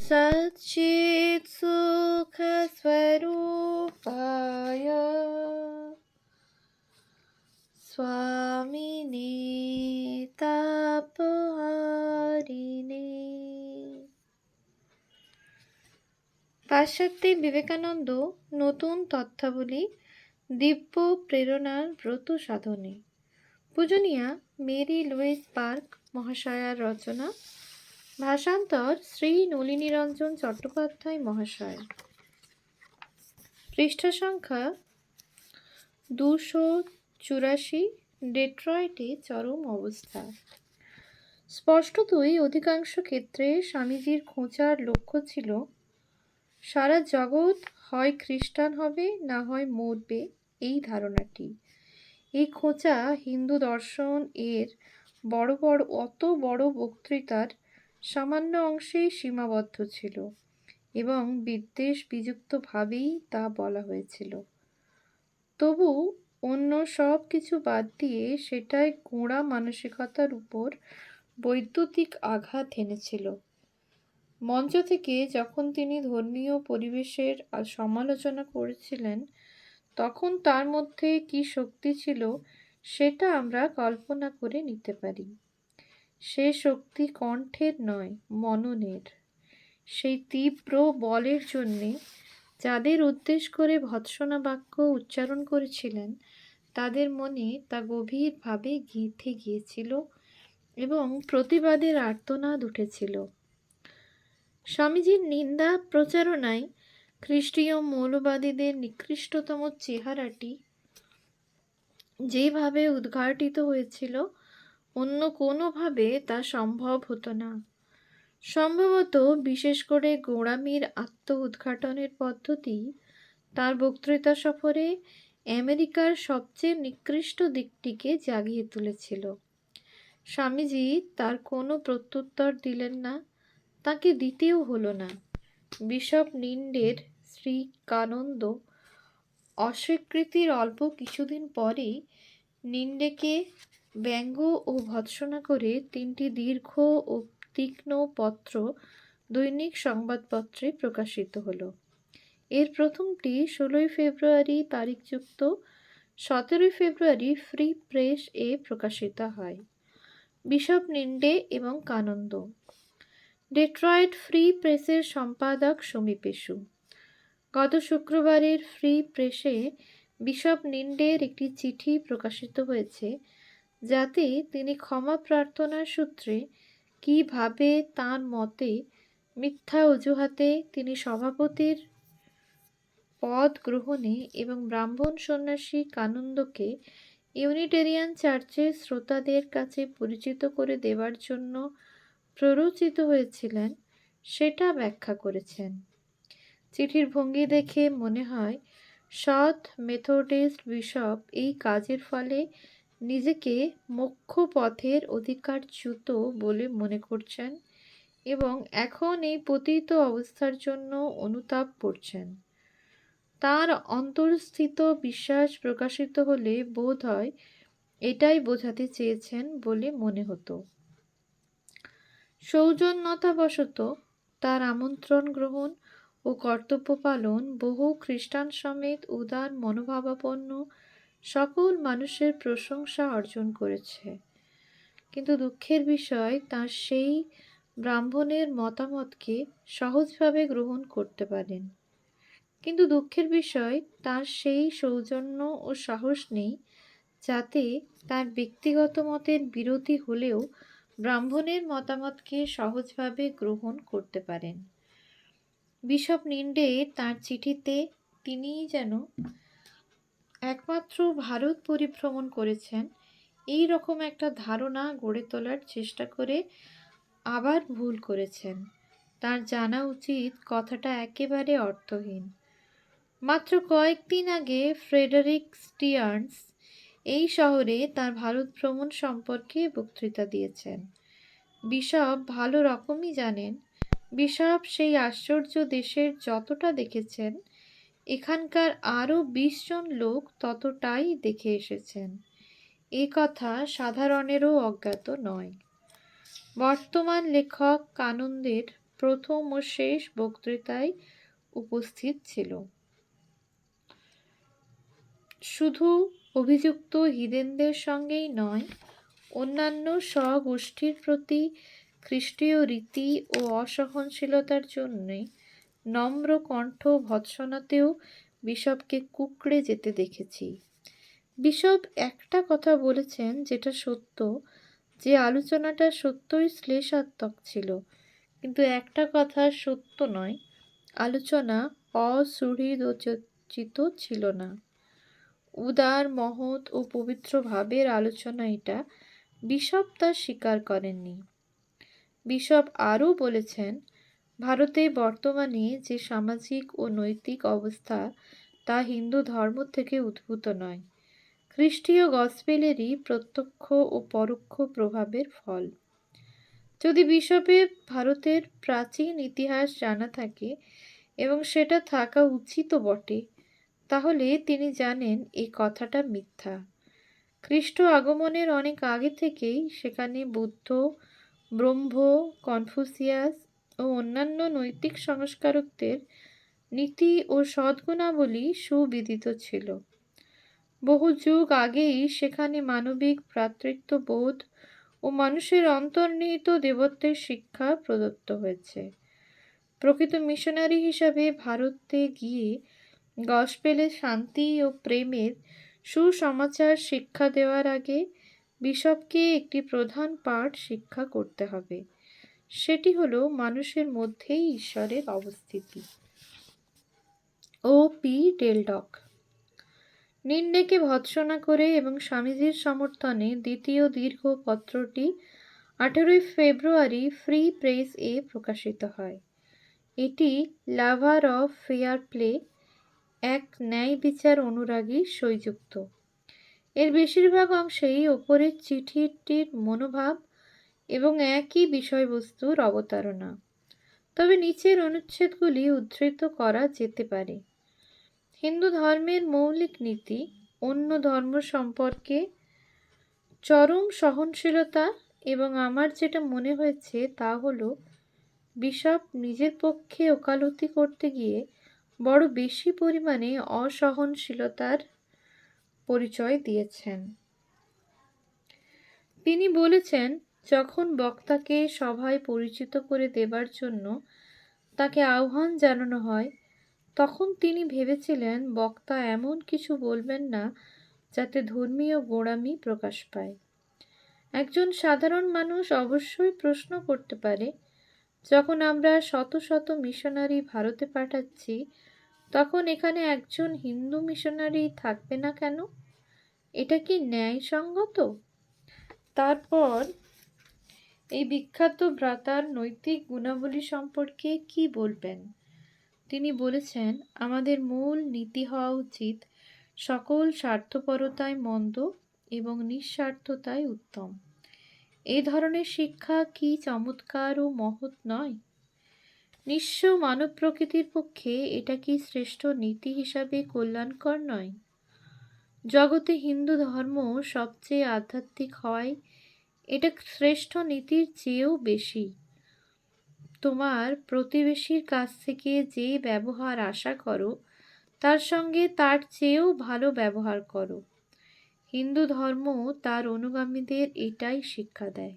सच्चित् सुखस्वरूपाय स्वामिने तापहारिणे। পাশ্চাত্যে বিবেকানন্দ নতুন তথ্যাবলী দিব্য প্রেরণার ব্রত সাধনে। পূজনীয়া মেরি লুইস পার্ক মহাশয়ার রচনা, ভাষান্তর শ্রী নলিনীরঞ্জন চট্টোপাধ্যায় মহাশয়। পৃষ্ঠা সংখ্যা 284। ডেট্রয়েটে চরম অবস্থা। স্পষ্টতই অধিকাংশ ক্ষেত্রে স্বামীজির খোঁচার লক্ষ্য ছিল সারা জগৎ হয় খ্রিস্টান হবে না হয় মরবে, এই ধারণাটি। এই খোঁচা হিন্দু দর্শন এর অত বড় বক্তৃতার সামান্য অংশেই সীমাবদ্ধ ছিল এবং বিদ্বেষ বিযুক্তভাবেই তা বলা হয়েছিল। তবু অন্য সব কিছু বাদ দিয়ে সেটাই গোঁড়া মানসিকতার উপর বৈদ্যুতিক আঘাত এনেছিল। মঞ্চ থেকে যখন তিনি ধর্মীয় পরিবেশের সমালোচনা করেছিলেন, তখন তার মধ্যে কি শক্তি ছিল সেটা আমরা কল্পনা করে নিতে পারি। সে শক্তি কণ্ঠের নয়, মননের। সেই তীব্র বলের জন্যে যাদের উদ্দেশ করে ভৎসনা বাক্য উচ্চারণ করেছিলেন, তাদের মনে তা গভীরভাবে গেঁথে গিয়েছিল এবং প্রতিবাদের আর্তনাদ উঠেছিল। স্বামীজির নিন্দা প্রচারণায় খ্রিস্টীয় মৌলবাদীদের নিকৃষ্টতম চেহারাটি যেভাবে উদ্ঘাটিত হয়েছিল, অন্য কোনোভাবে তা সম্ভব হতো না। সম্ভবত বিশেষ করে গোঁড়ামির আত্ম উদ্ঘাটনের পদ্ধতি তার বক্তৃতা সফরে আমেরিকার সবচেয়ে নিকৃষ্ট দিকটিকে জাগিয়ে তুলেছিল। স্বামীজি তার কোনো প্রত্যুত্তর দিলেন না, তাকে দিতেও হলো না। বিশপ নিন্ডের শ্রীকানন্দ অস্বীকৃতির অল্প কিছুদিন পরেই নিন্ডেকে ব্যঙ্গ ও ভৎসনা করে 3টি দীর্ঘ ও তীক্ষ্ণ পত্র দৈনিক সংবাদপত্রে প্রকাশিত হলো। এর প্রথমটি 16 ফেব্রুয়ারি তারিখযুক্ত, 17 ফেব্রুয়ারি ফ্রি প্রেস এ প্রকাশিত হয়। বিশপ নিন্ডে এবং কানন্দ। ডেট্রয়েট ফ্রি প্রেসের সম্পাদক সমীপেশু। গত শুক্রবারের ফ্রি প্রেসে বিশপ নিন্ডের একটি চিঠি প্রকাশিত হয়েছে, যাতে তিনি ক্ষমা প্রার্থনার সূত্রে কিভাবে তাঁর মতে মিথ্যা অজুহাতে তিনি সভাপতির পদ গ্রহণে এবং ব্রাহ্মণ সন্ন্যাসী কানন্দকে ইউনিটেরিয়ান চার্চের শ্রোতাদের কাছে পরিচিত করে দেওয়ার জন্য প্ররোচিত হয়েছিলেন, সেটা ব্যাখ্যা করেছেন। চিঠির ভঙ্গি দেখে মনে হয় সৎ মেথডিস্ট বিশপ এই কাজের ফলে নিজেকে মোক্ষ পথের অধিকারচ্যুত বলে মনে করছেন এবং এখন এই পতিত অবস্থার জন্য অনুতাপ করছেন। তার অন্তর্স্থিত বিশ্বাস প্রকাশিত হলে বোধ হয় এটাই বোঝাতে চেয়েছেন বলে মনে হতো। সৌজন্যতাবশত তার আমন্ত্রণ গ্রহণ ও কর্তব্য পালন বহু খ্রিস্টান সমেত উদার মনোভাবাপন্ন সকল মানুষের প্রশংসা অর্জন করেছে। কিন্তু দুঃখের বিষয়, তার সেই ব্রাহ্মণের মতামতকে সহজভাবে গ্রহণ করতে পারেন। কিন্তু দুঃখের বিষয়, তার সেই সৌজন্য ও সাহস নেই যাতে তার ব্যক্তিগত মতের বিরোধী হলেও ব্রাহ্মণের মতামতকে সহজভাবে গ্রহণ করতে পারেন। বিশপ নিন্ডে তার চিঠিতে তিনিই যেন একমাত্র ভারত পরিভ্রমণ করেছেন এই রকম একটা ধারণা গড়ে তোলার চেষ্টা করে আবার ভুল করেছেন। তার জানা উচিত কথাটা একেবারে অর্থহীন। মাত্র কয়েকদিন আগে ফ্রেডারিক স্টিয়ার্নস এই শহরে তার ভারত ভ্রমণ সম্পর্কে বক্তৃতা দিয়েছেন। বিশপ ভালো রকমই জানেন, বিশপ সেই আশ্চর্য দেশের যতটা দেখেছেন, এখানকার আরও 20 জন লোক ততটাই দেখে এসেছেন। এ কথা সাধারণেরও অজ্ঞাত নয়। বর্তমান লেখক কানন্দের প্রথম ও শেষ বক্তৃতায় উপস্থিত ছিল। শুধু অভিযুক্ত হিদেনদের সঙ্গেই নয়, অন্যান্য স্বগোষ্ঠীর প্রতি খ্রিস্টীয় রীতি ও অসহনশীলতার জন্যে নম্র কণ্ঠ ভৎসনাতেও বিশপকে কুঁকড়ে যেতে দেখেছি। বিশপ একটা কথা বলেছেন যেটা সত্য, যে আলোচনাটা সত্যই শ্লেষাত্মক ছিল, কিন্তু একটা কথা সত্য নয়, আলোচনা অসুহৃদোচিত ছিল না। উদার, মহৎ ও পবিত্র ভাবের আলোচনা এটা, বিশপ তা স্বীকার করেননি। বিশপ আরও বলেছেন, ভারতে বর্তমানে যে সামাজিক ও নৈতিক অবস্থা তা হিন্দু ধর্ম থেকে উদ্ভূত নয়, খ্রিস্টীয় গসপেলেরই প্রত্যক্ষ ও পরোক্ষ প্রভাবের ফল। যদি বিশপের ভারতের প্রাচীন ইতিহাস জানা থাকে, এবং সেটা থাকা উচিতও বটে, তাহলে তিনি জানেন এই কথাটা মিথ্যা। খ্রিস্ট আগমনের অনেক আগে থেকেই সেখানে বুদ্ধ, ব্রহ্ম, কনফুসিয়াস ও অন্যান্য নৈতিক সংস্কারকদের নীতি ও সদ্গুণাবলী সুবিদিত ছিল। বহু যুগ আগেই সেখানে মানবিক ভ্রাতৃত্ববোধ ও মানুষের অন্তর্নিহিত দেবত্বের শিক্ষা প্রদত্ত হয়েছে। প্রকৃত মিশনারি হিসাবে ভারতে গিয়ে গসপেলে শান্তি ও প্রেমের সুসমাচার শিক্ষা দেওয়ার আগে বিশপকে একটি প্রধান পাঠ শিক্ষা করতে হবে। সেটি হলো মানুষের মধ্যেই ঈশ্বরের অবস্থিতি। ও.পি. ডেলডক নিন্নেকে ভৎসনা করে এবং স্বামীজির সমর্থনে দ্বিতীয় দীর্ঘ পত্রটি 18 ফেব্রুয়ারি ফ্রি প্রেস এ প্রকাশিত হয়। এটি লাভার অফ ফেয়ার প্লে, এক ন্যায় বিচার অনুরাগী সইযুক্ত। এর বেশিরভাগ অংশেই ওপরের চিঠিটির মনোভাব এবং একই বিষয়বস্তুর অবতারণা, তবে নিচের অনুচ্ছেদগুলি উদ্ধৃত করা যেতে পারে। হিন্দু ধর্মের মৌলিক নীতি, অন্য ধর্ম সম্পর্কে চরম সহনশীলতা, এবং আমার যেটা মনে হয়েছে তা হলো বিশপ নিজের পক্ষে ওকালতি করতে গিয়ে বড় বেশি পরিমাণে অসহনশীলতার পরিচয় দিয়েছেন। তিনি বলেছেন, যখন বক্তাকে সভায় পরিচিত করে দেবার জন্য তাকে আহ্বান জানানো হয়, তখন তিনি ভেবেছিলেন বক্তা এমন কিছু বলবেন না যাতে ধর্মীয় গোঁড়ামি প্রকাশ পায়। একজন সাধারণ মানুষ অবশ্যই প্রশ্ন করতে পারে, যখন আমরা শত শত মিশনারি ভারতে পাঠাচ্ছি, তখন এখানে একজন হিন্দু মিশনারি থাকবে না কেন? এটা কি ন্যায়সঙ্গত? তারপর এই বিখ্যাত ভ্রাতার নৈতিক গুণাবলী সম্পর্কে কি বলবেন? তিনি বলেছেন, আমাদের মূল নীতি হওয়া উচিত সকল স্বার্থপরতায় মন্দ এবং নিঃস্বার্থতায় উত্তম। এই ধরনের শিক্ষা কি চমৎকার ও মহৎ নয়? নিঃস্ব মানব প্রকৃতির পক্ষে এটা কি শ্রেষ্ঠ নীতি হিসাবে কল্যাণকর নয়? জগতে হিন্দু ধর্ম সবচেয়ে আধ্যাত্মিক হয়, এটা শ্রেষ্ঠ নীতির চেয়েও বেশি। তোমার প্রতিবেশীর কাছ থেকে যে ব্যবহার আশা করো, তার সঙ্গে তার চেয়েও ভালো ব্যবহার করো। হিন্দু ধর্ম তার অনুগামীদের এটাই শিক্ষা দেয়।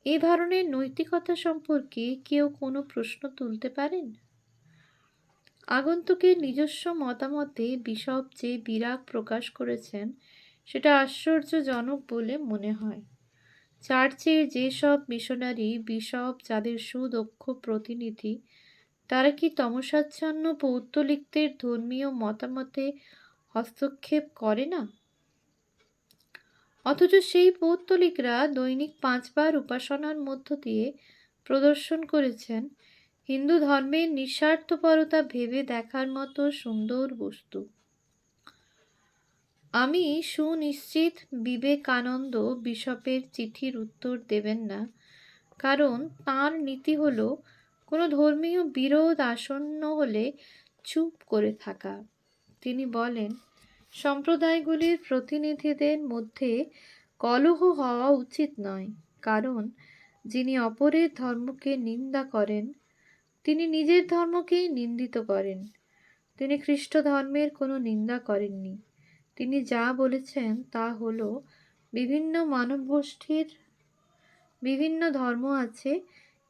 এ ধরনের নৈতিকতা সম্পর্কে কেউ কোনো প্রশ্ন তুলতে পারেন? আগন্তুকের নিজস্ব মতামতে বিশপ যে বিরাগ প্রকাশ করেছেন, সেটা আশ্চর্যজনক বলে মনে হয়। চার্চের যেসব মিশনারি বিশপ যাদের সুদক্ষ প্রতিনিধি, তারা কি তমসাচ্ছন্ন পৌত্তলিকদের ধর্মীয় মতামতে হস্তক্ষেপ করে না? অথচ সেই পৌত্তলিকরা দৈনিক 5 বার উপাসনার মধ্য দিয়ে প্রদর্শন করেছেন হিন্দু ধর্মের নিঃস্বার্থপরতা ভেবে দেখার মতো সুন্দর বস্তু। আমি সুনিশ্চিত বিবেকানন্দ বিশপের চিঠির উত্তর দেবেন না, কারণ তাঁর নীতি হলো কোনো ধর্মীয় বিরোধ আসন্ন হলে চুপ করে থাকা। তিনি বলেন, সম্প্রদায়গুলির প্রতিনিধিদের মধ্যে কলহ হওয়া উচিত নয়, কারণ যিনি অপরের ধর্মকে নিন্দা করেন তিনি নিজের ধর্মকেই নিন্দিত করেন। তিনি খ্রিস্ট ধর্মের কোনো নিন্দা করেননি। তিনি যা বলেছেন তা হলো বিভিন্ন মানব গোষ্ঠীর বিভিন্ন ধর্ম আছে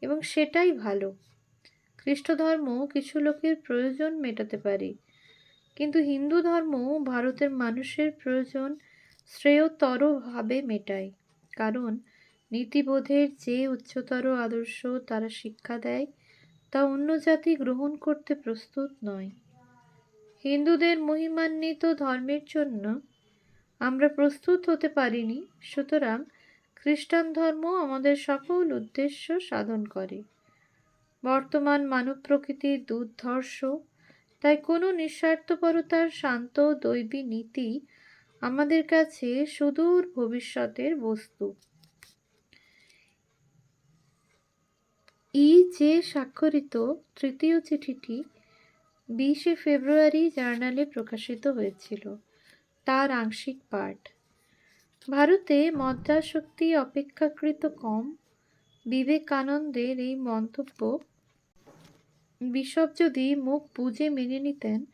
এবং সেটাই ভালো। খ্রিস্ট ধর্ম কিছু লোকের প্রয়োজন মেটাতে পারে, কিন্তু হিন্দু ধর্ম ভারতের মানুষের প্রয়োজন শ্রেয়তরভাবে মেটায়। কারণ নীতিবোধের যে উচ্চতর আদর্শ তারা শিক্ষা দেয় তা অন্য জাতি গ্রহণ করতে প্রস্তুত নয়। হিন্দুদের মহিমান্বিত ধর্মের জন্য আমরা প্রস্তুত হতে পারিনি, সুতরাং খ্রিস্টান ধর্ম আমাদের সকল উদ্দেশ্য সাধন করে। বর্তমান মানব প্রকৃতির দুর্ধর্ষ, তাই কোনো নিঃস্বার্থপরতার শান্ত দৈবী নীতি আমাদের কাছে সুদূর ভবিষ্যতের বস্তু। যে স্বাক্ষরিত তৃতীয় চিঠিটি 20 ফেব্রুয়ারি জার্নালে প্রকাশিত হয়েছিল, তার আংশিক পাঠ। ভারতে মজ্জাশক্তি অপেক্ষাকৃত কম। বিবেকানন্দের এই মন্তব্য বিশপ যদি মুখ বুজে মেনে নিতেন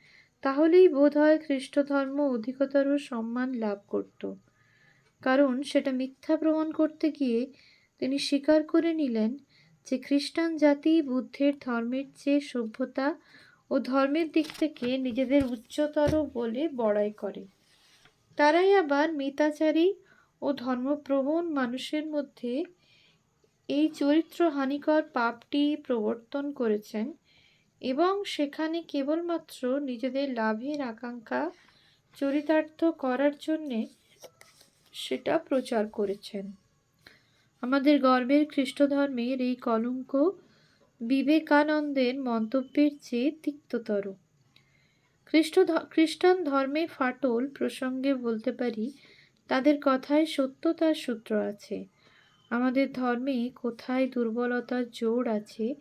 তাহলেই বোধহয় খ্রিস্ট ধর্ম অধিকতর সম্মান লাভ করত। কারণ সেটা মিথ্যা প্রমাণ করতে গিয়ে তিনি স্বীকার করে নিলেন যে খ্রিস্টান জাতি বুদ্ধের ধর্মের চেয়ে সভ্যতা ও ধর্মের দিক থেকে নিজেদের উচ্চতর বলে বড়াই করে। তারাই আবার মিতাচারী ও ধর্মপ্রবণ মানুষের মধ্যে এই চরিত্র হানিকর পাপটি প্রবর্তন করেছেন এবং সেখানে কেবলমাত্র নিজেদের লাভের আকাঙ্ক্ষা চরিতার্থ করার জন্যে সেটা প্রচার করেছেন। আমাদের গর্বের খ্রিস্ট ধর্মের এই কলঙ্ক বিবেকানন্দের মন্তব্যের চেয়ে তিক্ততর। খ্রিস্টান ধর্মে ফাটল প্রসঙ্গে বলতে পারি, তাদের কথায় সত্যতার সূত্র আছে। আমাদের ধর্মে কোথায় দুর্বলতার জোর আছে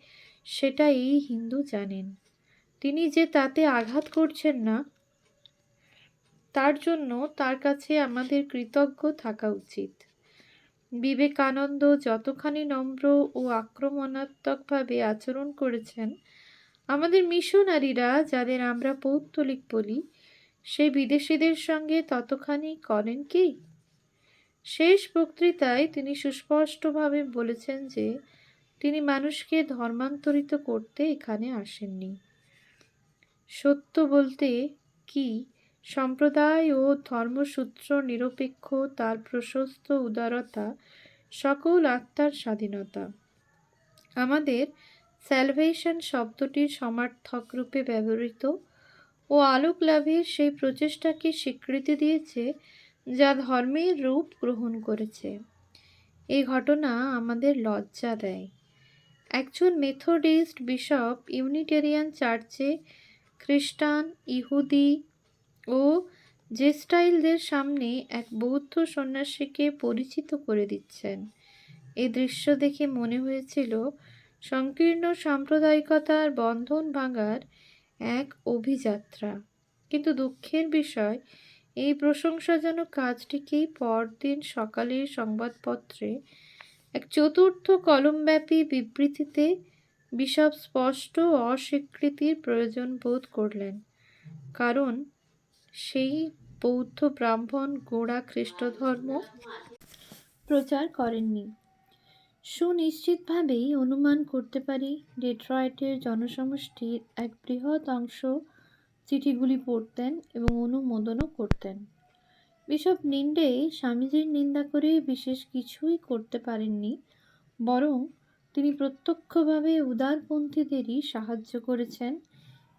সেটা এই হিন্দু জানেন। তিনি যে তাতে আঘাত করছেন না, তার জন্য তার কাছে আমাদের কৃতজ্ঞ থাকা উচিত। বিবেকানন্দ যতখানি নম্র ও আক্রমণাত্মকভাবে আচরণ করেছেন, আমাদের মিশনারিরা যাদের আমরা পৌত্তলিক বলি সেই বিদেশিদের সঙ্গে ততখানি করেন কি? শেষ বক্তৃতায় তিনি সুস্পষ্টভাবে বলেছেন যে তিনি মানুষকে ধর্মান্তরিত করতে এখানে আসেননি। সত্য বলতে কি, সম্প্রদায় ও ধর্মসূত্র নিরপেক্ষ তার প্রশস্ত উদারতা, সকল আত্মার স্বাধীনতা। আমাদের স্যালভেশন শব্দটির সমার্থক রূপে ব্যবহৃত ও আলোক লাভের সেই প্রচেষ্টাকে স্বীকৃতি দিয়েছে যা ধর্মের রূপ গ্রহণ করেছে। এই ঘটনা আমাদের লজ্জা দেয়। একজন মেথডিস্ট বিশপ ইউনিটেরিয়ান চার্চে খ্রিস্টান, ইহুদি ও জেস্টাইলদের সামনে এক বৌদ্ধ সন্ন্যাসীকে পরিচিত করে দিচ্ছেন। এই দৃশ্য দেখে মনে হয়েছিল সংকীর্ণ সাম্প্রদায়িকতার বন্ধন ভাঙার এক অভিযাত্রা। কিন্তু দুঃখের বিষয়, এই প্রশংসাজনক কাজটিকেই পরদিন সকালের সংবাদপত্রে এক চতুর্থ কলমব্যাপী বিবৃতিতে বিশপ স্পষ্ট অস্বীকৃতির প্রয়োজন বোধ করলেন। কারণ সেই বৌদ্ধ ব্রাহ্মণ গোঁড়া খ্রিস্টধর্ম প্রচার করেননি। সুনিশ্চিতভাবেই অনুমান করতে পারি ডেট্রয়েটের জনসমষ্টির এক বৃহৎ অংশ চিঠিগুলি পড়তেন এবং অনুমোদনও করতেন। বিশপ নিন্ডে স্বামীজির নিন্দা করে বিশেষ কিছুই করতে পারেননি, বরং তিনি প্রত্যক্ষভাবে উদারপন্থীদেরই সাহায্য করেছেন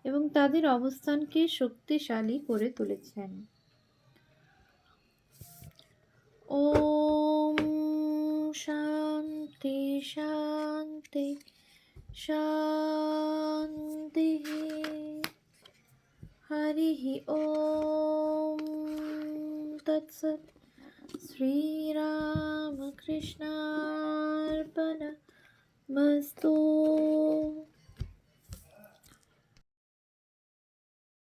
এবং তাদের অবস্থানকে শক্তিশালী করে তুলেছেন। ওম শান্তি শান্তি শান্তি। হরি ওম তৎসৎ। শ্রীরামকৃষ্ণার্পণমস্তু।